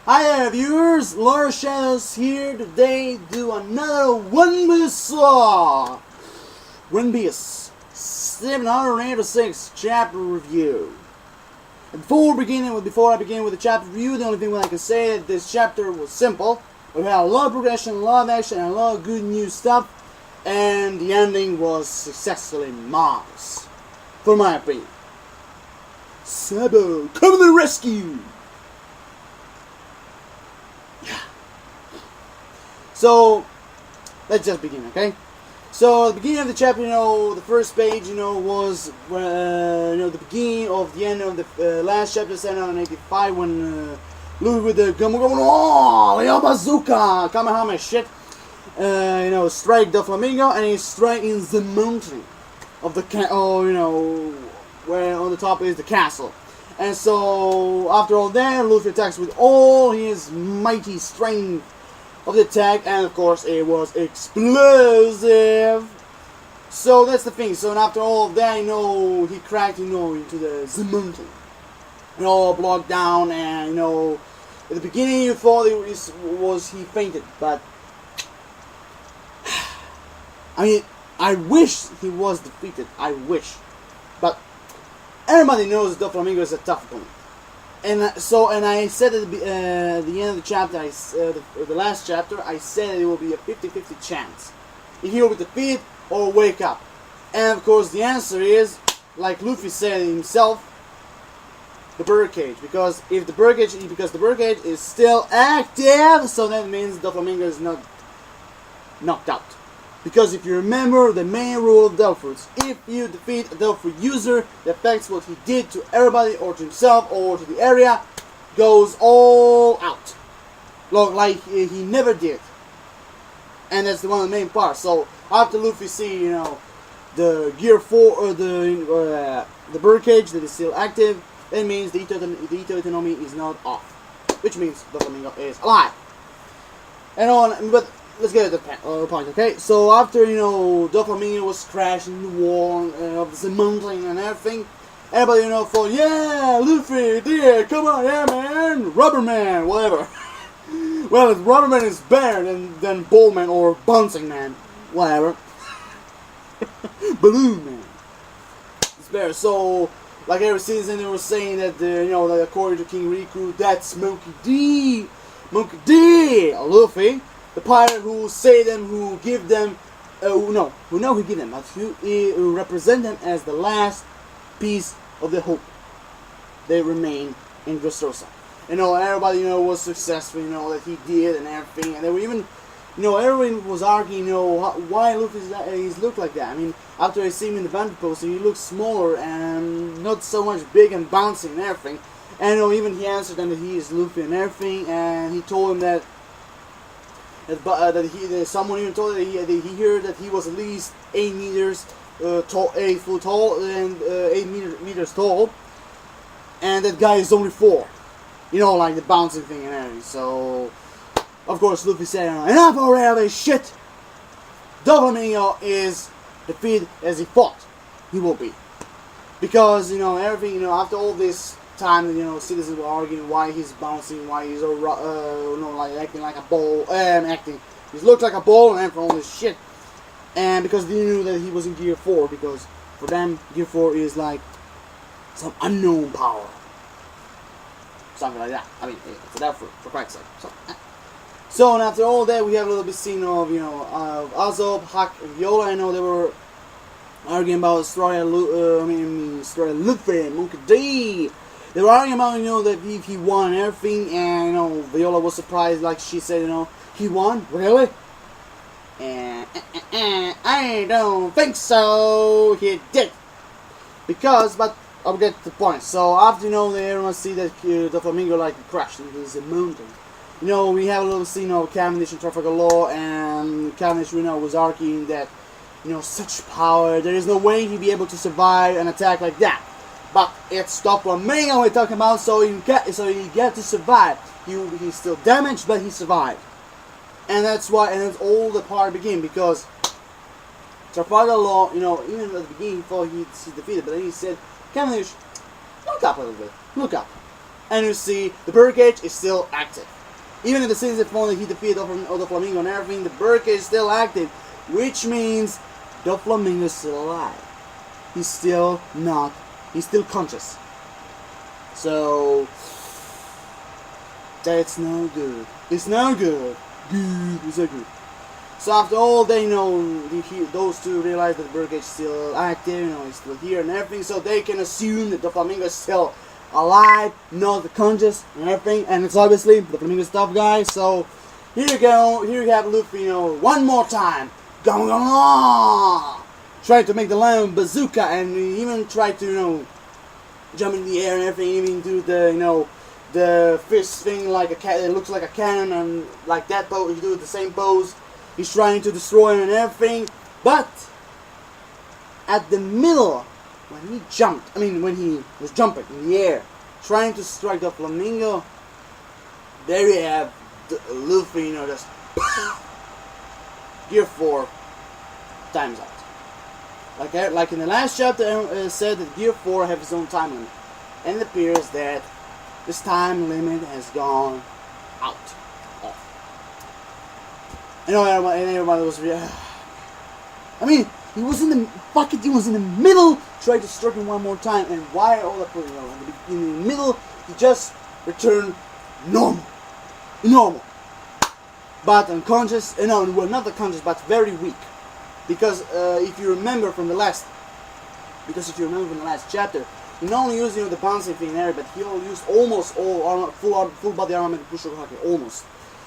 Hi there viewers, Lord Shadows here today to do another One Piece One Piece 786 chapter review. And before I begin with the chapter review, the only thing I can say is that this chapter was simple. We had a lot of progression, a lot of action, and a lot of good new stuff, and the ending was successfully marvelous, for my opinion. Sabo, come to the rescue! So, let's just begin, okay? So, at the beginning of the chapter, the first page, was, the beginning of the end of the last chapter, 785, when Luffy with the the bazooka, Kamehameha shit, strike the Flamingo, and he's striking the mountain of the, where on the top is the castle. And so, after all that, Luffy attacks with all his mighty strength of the attack, and of course it was explosive. So that's the thing. So after all of that, he cracked, into the mountain, blocked down, and at the beginning you thought he fainted, but I mean, I wish he was defeated. I wish, but everybody knows the Flamingo is a tough opponent. And I said at the end of the chapter, the last chapter, I said it will be a 50-50 chance if he will be defeated or wake up. And of course, the answer is, like Luffy said himself, the birdcage. Because the birdcage is still active, so that means the Flamingo is not knocked out. Because if you remember the main rule of Delphus, if you defeat a Delphi user, the effects what he did to everybody or to himself or to the area goes all out. Like he never did. And that's one of the main parts. So after Luffy see, the Gear 4 or the birdcage that is still active, that means the Ito Itanomi is not off. Which means the Flamingo is alive. But let's get to the point, okay? So after, the Flamingo was crashing the wall of the mountain and everything, everybody, thought, yeah, Luffy, dear, come on, yeah, man, Rubber Man, whatever. Well, if Rubber Man is better than Ball Man or Bouncing Man, whatever. Balloon Man. It's better. So, like every season, they were saying that, that according to King Riku, that's Monkey D, Luffy. The pirate who say them, who give them, who give them, but who represent them as the last piece of the hope. They remain in Dressrosa. Everybody, was successful, that he did and everything. And they were even, everyone was arguing, why Luffy is looked like that. I mean, after I see him in the banter poster, he looks smaller and not so much big and bouncing and everything. And, even he answered them that he is Luffy and everything, and he told him that someone even told that he heard that he was at least 8 meters tall, 8 foot tall, and 8 meters tall, and that guy is only 4. Like the bouncing thing and everything. So, of course, Luffy said, enough already of this shit. Doflamingo is defeated as he fought. He will be, because everything. After all this time, citizens were arguing why he's bouncing, why he's like acting like a ball, he looked like a ball and for all this shit, and because they knew that he was in Gear 4, because for them Gear 4 is like some unknown power, something like that. I mean, for that, for Christ's sake. So, and after all that, we have a little bit scene of of Usopp, Huck, and Viola. They were arguing about Luffy and Monkey D. They were arguing about, that if he won everything, and, Viola was surprised, like she said, he won? Really? And, I don't think so, he did. But I'll get to the point. So, after, everyone see that the Flamingo, crashed into the mountain. We have a little scene of Cavendish and Trafalgar Law, and Cavendish, was arguing that, such power, there is no way he'd be able to survive an attack like that. But it's the Flamingo we're talking about, so he get to survive. He's still damaged, but he survived. And that's all the part began, because Trafalgar Law, even at the beginning he thought he's defeated, but then he said, Cavendish, look up a little bit. Look up. and you see the birdcage is still active. Even in the season finally he defeated the Flamingo and everything, the birdcage is still active, which means the Flamingo is still alive. He's still conscious. So that's no good. It's no good. It's not good. So after all, they those two realize that the birdcage is still active, he's still here and everything, so they can assume that the Flamingo is still alive, not conscious and everything, and it's obviously the Flamingo's tough guy. So here you go, here you have Luffy, one more time, try to make the lemon bazooka, and even try to jump in the air and everything, even do the the fist thing like a cat. It looks like a cannon, and like that pose, he do the same pose. He's trying to destroy him and everything, but at the middle, when he was jumping in the air, trying to strike the Flamingo, there you have Luffy, just Gear 4, time's out. Like in the last chapter, said that Gear 4 have its own time limit, and it appears that this time limit has gone out. Everybody was. He was in the middle, tried to strike him one more time, and why all that? In the middle, he just returned normal, but unconscious. Not unconscious, but very weak, because if you remember from the last chapter, he not only used the bouncing thing there, but he used almost all armor, full body armor to Pushoku Haki, almost.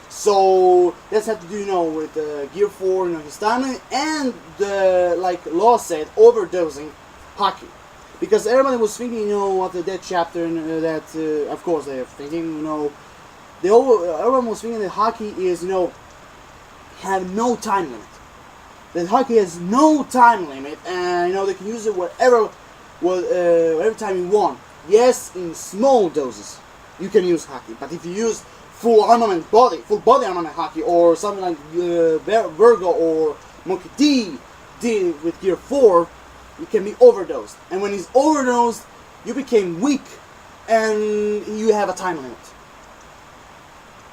So that's had to do, with Gear 4, his timing, and like Law said, overdosing Haki, because everybody was thinking, after that chapter, and that of course they are thinking, everyone was thinking that Haki is, have no time limit. That Haki has no time limit, and they can use it whatever time you want. Yes, in small doses you can use Haki, but if you use full body armament Haki, or something like Virgo or Monkey D did with Gear 4, you can be overdosed. And when he's overdosed, you became weak, and you have a time limit.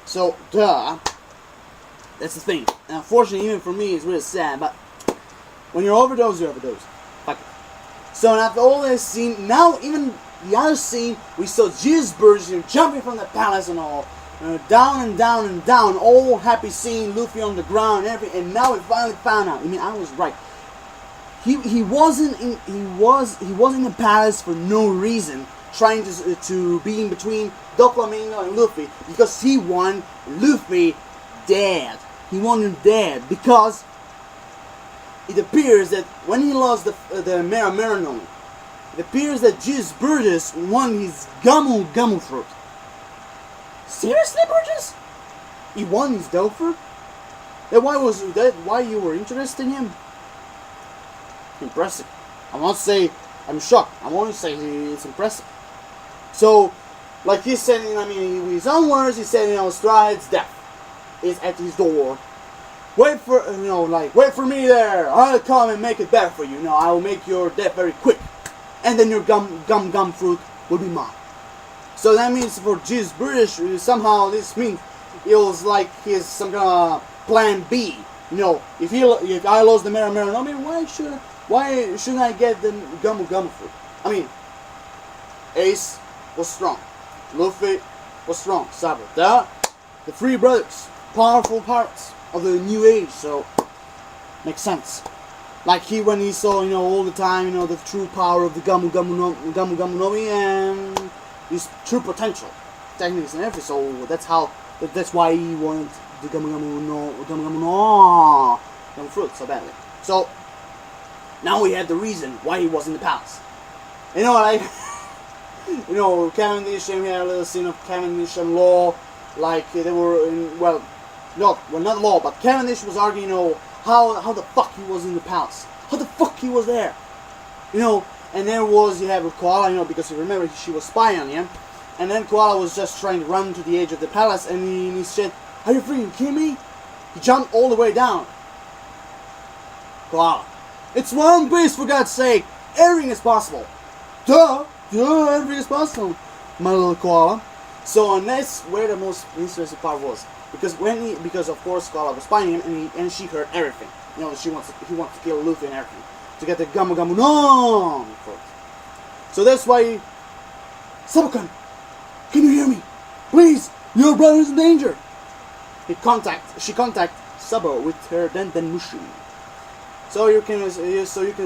So, that's the thing. And unfortunately, even for me, it's really sad, but when you're overdosed, you're overdosed. Fuck it. So after all this scene, now even the other scene, we saw Burgess jumping from the palace and all. Down and down and down, all happy seeing Luffy on the ground and everything, and now we finally found out. I was right. He wasn't in the palace for no reason, trying to be in between Doflamingo and Luffy, because he wanted Luffy dead. He wanted him dead because it appears that when he lost the Mera Nome, it appears that Burgess won his Gamu fruit. Seriously, Burgess? He won his Delpher? Why you were interested in him? Impressive. I won't say I'm shocked. I won't say it's impressive. So, like he said, in his own words, he said, Stride's death is at his door. Wait for me there. I'll come and make it better for you. I will make your death very quick, and then your gum fruit will be mine. So that means for Burgess, somehow this means it was like his some kind of plan B. If I lost the Mera Nome, why shouldn't I get the Gamu fruit? Ace was strong, Luffy was strong, Sabo, the three brothers, powerful parts of the new age. So makes sense. Like when he saw all the time the true power of the Gamu Nome and his true potential, techniques and everything. So that's why he wanted the Gamu fruit so badly. So now we have the reason why he was in the palace. Cavendish, we had a little scene of Cavendish and Law, like they were in, not Law, but Cavendish was arguing, how the fuck he was in the palace, how the fuck he was there, and there was, you have Koala, because you remember she was spying on him, and then Koala was just trying to run to the edge of the palace, and he said, "Are you freaking kidding me?" He jumped all the way down. Koala, it's One Piece, for God's sake, everything is possible. Everything is possible, my little koala. So and that's where the most interesting part was, because of course Scarlet was spying him, and she heard everything. You know, he wants to kill Luffy and everything to get the Gamu Gamu no first. So that's why, Sabo-kun, can you hear me? Please, your brother is in danger. She contact Sabo with her Den Mushu. So you can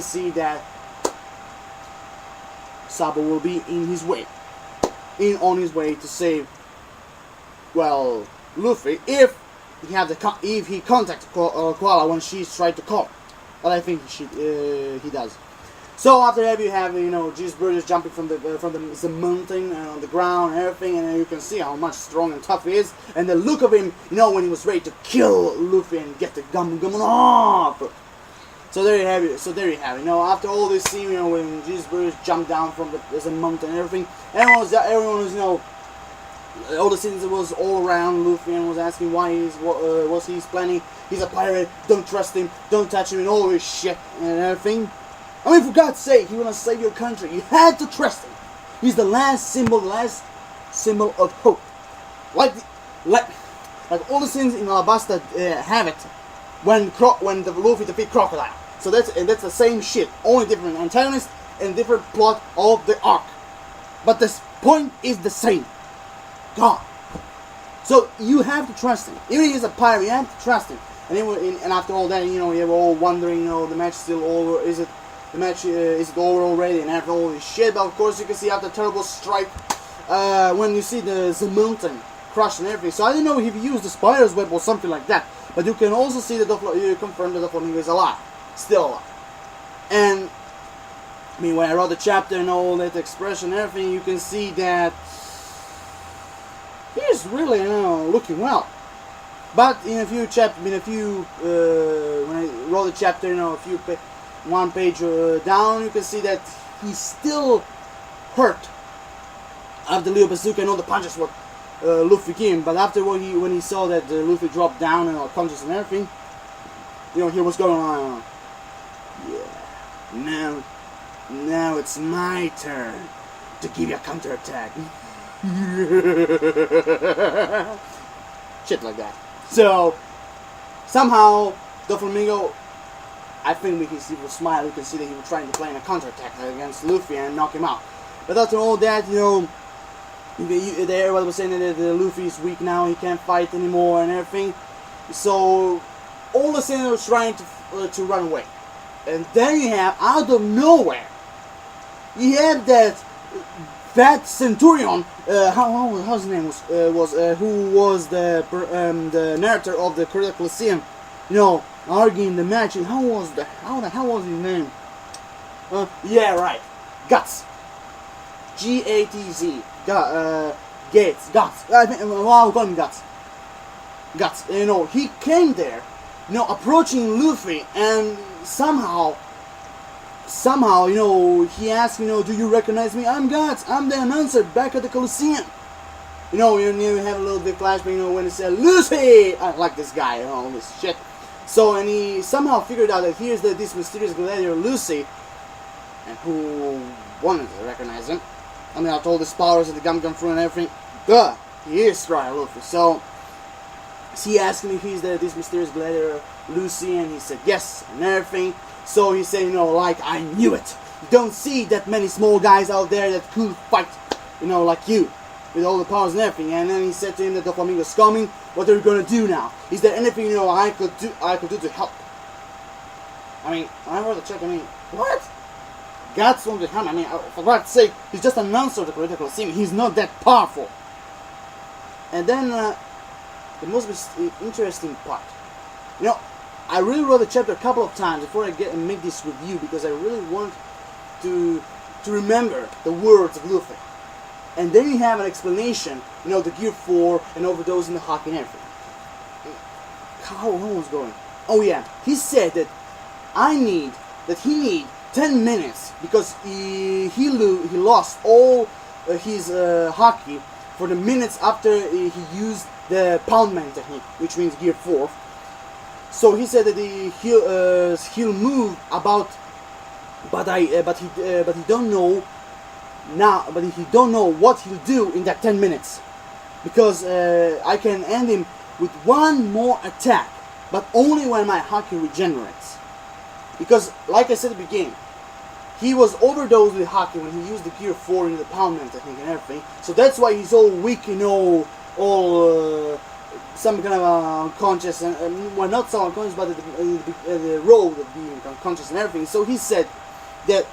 see that Sabo will be on his way to save, well, Luffy if he contacts Koala when she's tried to call. But I think he does. So after that you have Burgess jumping from the mountain and on the ground and everything, and you can see how much strong and tough he is, and the look of him, when he was ready to kill Luffy and get the Gamu Gamu off. So there you have it. After all this scene, when Burgess jumped down from the mountain and everything, everyone was all the scenes was all around Luffy and was asking why he's planning. He's a pirate. Don't trust him. Don't touch him and all this shit and everything. I mean, for God's sake, you want to save your country. You had to trust him. He's the last symbol of hope. Like all the scenes in Alabasta have it when the Luffy defeat Crocodile. So that's the same shit, only different antagonist and different plot of the arc. But the point is the same. God. So you have to trust him. Even if he's a pirate, you have to trust him. And after all that, you were all wondering, the match still over? Is it over already? And after all this shit, but of course you can see after terrible strike, when you see the mountain crushed and everything. So I didn't know if he used the spider's web or something like that. But you can also see that you confirm that the Doflamingo is alive, still alive. And I mean, when I wrote the chapter and all that expression and everything, you can see that he's really looking well. But when I wrote the chapter, one page down, you can see that he's still hurt after Leo Bazooka and all the punches what Luffy gave him. But after when he saw that Luffy dropped down and all punches and everything, he was going on. Yeah, now it's my turn to give you a counterattack. Shit like that. So somehow Doflamingo, I think we can see the smile. We can see that he was trying to plan a counterattack against Luffy and knock him out. But after all that, everybody was saying that Luffy is weak now. He can't fight anymore and everything. So all the Sailors was trying to run away, and then you have out of nowhere, you have that Centurion. How's his name was who was the narrator of the Korea Coliseum, arguing the match. And how the hell was his name? Yeah, right, Guts. G-A-T-Z. Gates. Guts. I think I'll call him Guts. Guts. He came there, approaching Luffy, and somehow, he asked, do you recognize me? I'm Guts. I'm the announcer back at the Coliseum. You have a little bit flashback, when he said, Lucy! I like this guy, all this shit. So, and he somehow figured out that here's this mysterious gladiator, Lucy, and who wanted to recognize him. I mean, after all his powers of the Gum Gum Fruit and everything, duh, he is Strider Luffy. So, he asked him if he's this mysterious gladiator, Lucy, and he said yes, and everything. So he said, like, I knew it. You don't see that many small guys out there that could fight, like you, with all the powers and everything. And then he said to him that Doflamingo's coming. What are you gonna do now? Is there anything I could do to help? I mean, when I heard the check, what? God's on the hand. For God's sake, he's just an announcer of the critical scene. He's not that powerful. And then the most interesting part, I really wrote the chapter a couple of times before I make this review, because I really want to remember the words of Luffy. And then you have an explanation, the Gear 4 and overdose in the hockey and everything. How was it going? Oh yeah, he said that he need 10 minutes because he lost all his hockey for the minutes after he used the Poundman technique, which means Gear 4. So he said that he'll move about, but he don't know now. But he don't know what he'll do in that 10 minutes. because I can end him with one more attack, but only when my Haki regenerates. Because, like I said at the beginning, he was overdosed with Haki when he used the Gear 4 in the Poundment, I think, and everything. So that's why he's all weak, all some kind of unconscious, and well, not so unconscious, but the road of being unconscious and everything. So he said that,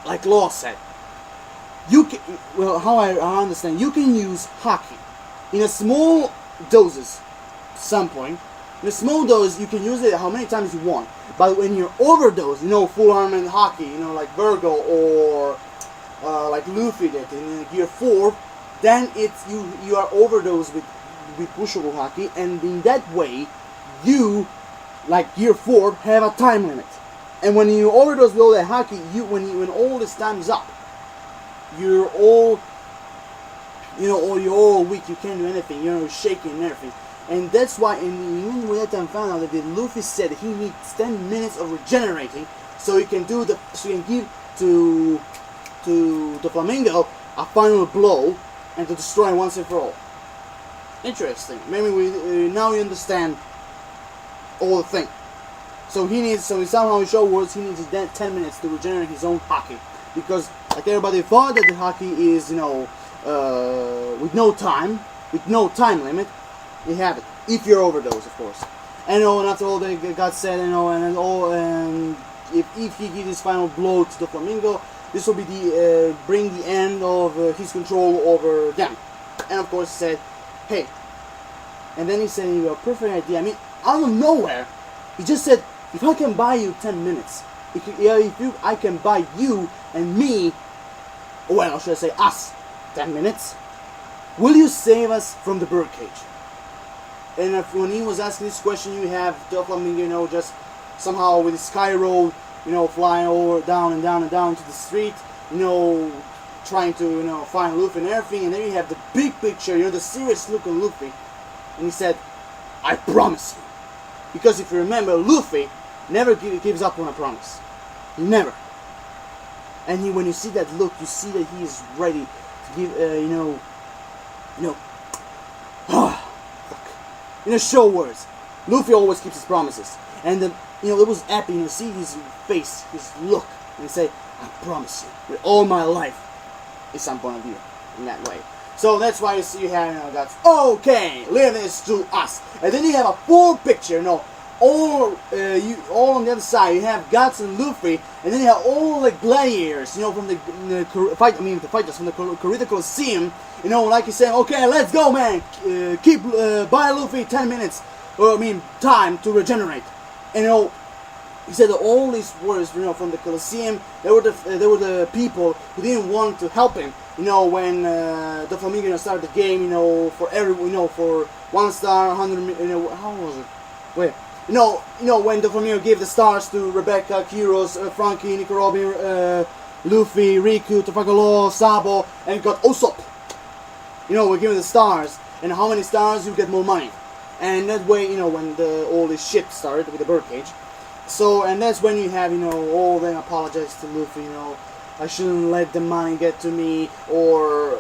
like Law said, you can, well, how I understand, you can use Haki in a small doses, some point. In a small dose, you can use it how many times you want. But when you're overdosed, full armament Haki, like Virgo or like Luffy did in Gear 4, then it's you are overdosed with pushable Haki, and in that way, you, like Gear 4, have a time limit. And when you overdose with all that Haki, when all this time's up, you're all, you're all weak. You can't do anything. You're shaking and everything. And that's why, even with that time found out that Luffy said he needs 10 minutes of regenerating, so he can give to the Flamingo a final blow and to destroy once and for all. Interesting. Maybe now we understand all the thing. So somehow he showed words he needs 10 minutes to regenerate his own Haki, because like everybody thought that the Haki is with no time limit. You have it if you're overdose, of course. And after all that got said, and if he gives his final blow to the Flamingo, this will be bring the end of his control over them. And of course he said, hey. And then he said, you have a perfect idea. I mean, out of nowhere, he just said, if I can buy you 10 minutes, I can buy you and me, well, should I say us, 10 minutes, will you save us from the birdcage? And when he was asking this question, you have the Flamingo, just somehow with the sky road, flying over, down and down and down to the street, trying to, find Luffy and everything. And then you have the big picture, the serious look on Luffy. And he said, I promise you. Because if you remember, Luffy never gives up on a promise. Never. And when you see that look, you see that he is ready to give, show words. Luffy always keeps his promises. And it was epic, see his face, his look, and say, I promise you, with all my life, is some point of view, in that way. So that's why you have, guys, okay, leave this to us. And then you have a full picture, all on the other side, you have Guts and Luffy, and then you have all the gladiators, from the fighters from the Kurita Coliseum, like you saying, okay, let's go, man, buy Luffy 10 minutes, time to regenerate. And he said that all these words, from the Coliseum, they were the people who didn't want to help him, when the Flamingo started the game, for for 1 star, 100, how was it? Wait. When the Flamingo gave the stars to Rebecca, Kyros, Frankie, Nico Robin, Luffy, Riku, Tafagalo, Sabo, and got Usopp. We're giving the stars, and how many stars you get more money. And that way, when all this shit started with the birdcage. So, and that's when you have, all them apologize to Luffy, I shouldn't let the money get to me, or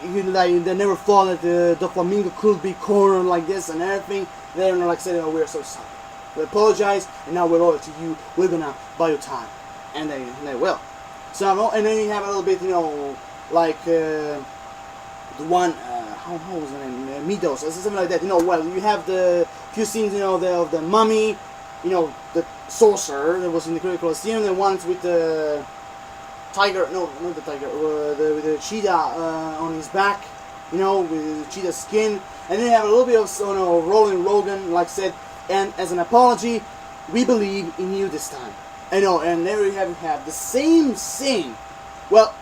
they never thought that the Flamingo could be cornered like this and everything. They're like saying, we're so sorry. We apologize, and now we're loyal to you. We're gonna buy you time, and they will. So, and then you have a little bit, like the one, how was the name? Midos, or something like that. Well, you have the few scenes, of the mummy, the sorcerer that was in the Critical Coliseum, the ones with the tiger, no, not the tiger, with the cheetah on his back, with the cheetah skin. And then you have a little bit of Rolling Rogan, like I said, and as an apology, we believe in you this time. And there you have the same scene. Well,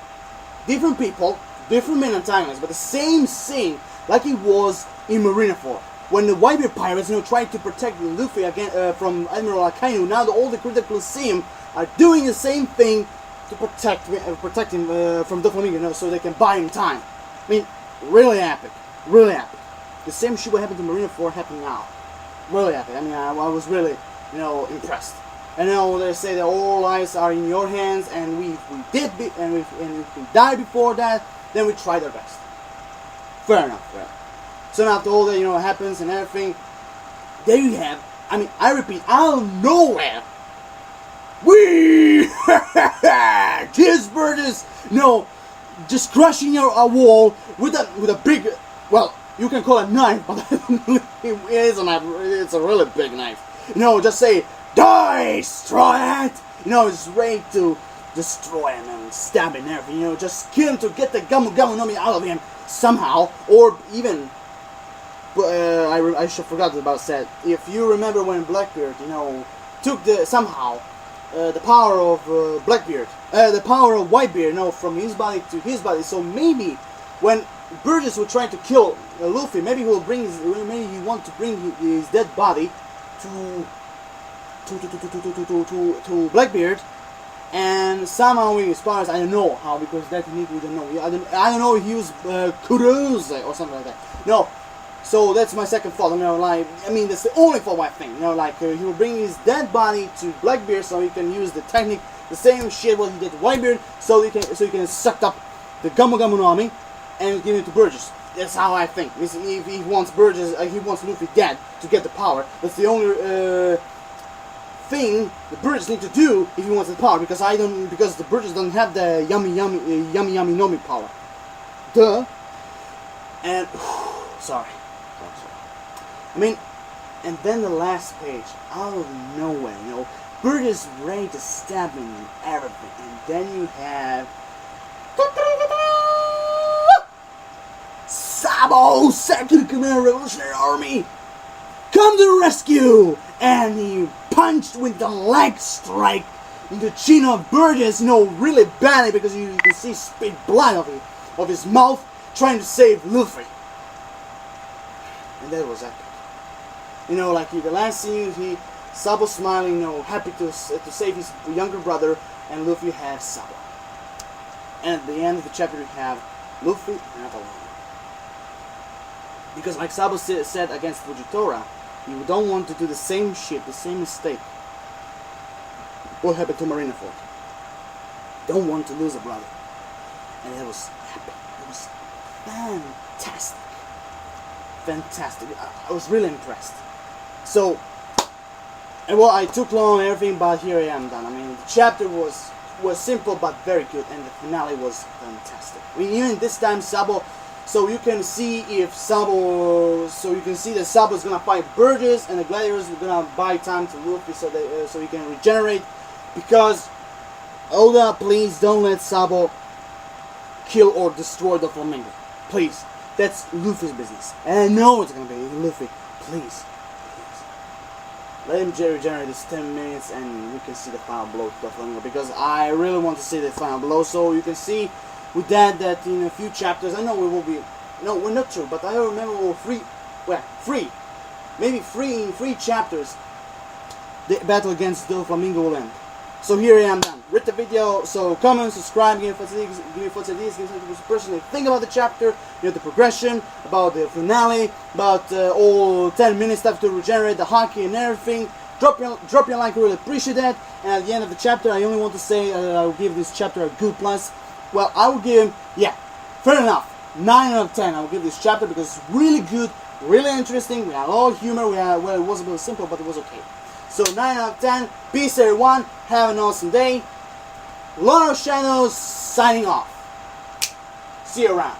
different people, different men and timelines, but the same scene like it was in Marineford. When the Whitebeard pirates, tried to protect Luffy again from Admiral Akainu, now all the Critical Coliseum are doing the same thing to protect him from Doflamingo, so they can buy him time. I mean, really epic, really epic. The same shit what happened to Marineford happened now. Really epic. I mean, I was really, impressed. And they say that all lives are in your hands, and if we die before that, then we tried our best. Fair enough, right? So now after all that, happens and everything, there you have, I repeat, out of nowhere, we Kiss Burgess, just crushing a wall with a big, well, you can call it a knife, but it is a knife. It's a really big knife. Just say, die, destroy it. It's ready to destroy him and stab him and everything. Just kill him to get the Gamu Gamu no Mi out of him somehow, or even. I forgot about that. If you remember when Blackbeard, took the power of Blackbeard, the power of Whitebeard, from his body to his body. So maybe when Burgess will try to kill Luffy, maybe he want to bring his dead body to Blackbeard, and somehow he inspires. I don't know how, because that we don't know. I don't know if he used Kurose or something like that. No. So that's my second thought. That's the only thought I think. He will bring his dead body to Blackbeard so he can use the technique, the same shit what he did to Whitebeard, so he can suck up the Gamu Gamu no Mi and give it to Burgess. That's how I think. If he wants Burgess, he wants Luffy dead to get the power. That's the only thing the Burgess need to do if he wants the power. Because the Burgess doesn't have the yummy no Mi power. Duh. And sorry. And then the last page, out of nowhere, Burgess ready to stab him and everything, and then you have Sabo, Second Command Revolutionary Army, come to the rescue! And he punched with the leg strike in the chin of Burgess, really badly, because you can see spit blood of his mouth, trying to save Luffy. And that was epic. The last scene, Sabo smiling, happy to save his younger brother, and Luffy has Sabo. And at the end of the chapter, we have Luffy not alone. Because like Sabo said against Fujitora, you don't want to do the same shit, the same mistake. What happened to Marineford? Don't want to lose a brother. And it was epic. It was fantastic. Fantastic. I was really impressed. So, I took long and everything, but here I am done. The chapter was simple but very good, and the finale was fantastic. Even this time Sabo, so you can see that Sabo is gonna fight Burgess, and the gladiators are gonna buy time to Luffy so he can regenerate. Because, Oda, please don't let Sabo kill or destroy the Flamingo. Please. That's Luffy's business. And I know it's gonna be Luffy. Please. Let him regenerate this 10 minutes and we can see the final blow to the Flamingo. Because I really want to see the final blow. So you can see with that in a few chapters, I know we will be... No, we're not sure, but I remember we were maybe three chapters, the battle against the Flamingo will end. So here I am done. Read the video, so comment, subscribe, give me thoughts, ideas, give me personally think about the chapter, the progression, about the finale, about all 10 minutes stuff to regenerate the hockey and everything. Drop your like, I really appreciate that. And at the end of the chapter, I only want to say I will give this chapter a good plus. Well, I will give him, fair enough, 9 out of 10. I will give this chapter because it's really good, really interesting. We had a lot of humor. It was a bit simple, but it was okay. So 9 out of 10. Peace everyone. Have an awesome day. Lord of Shadows signing off. See you around.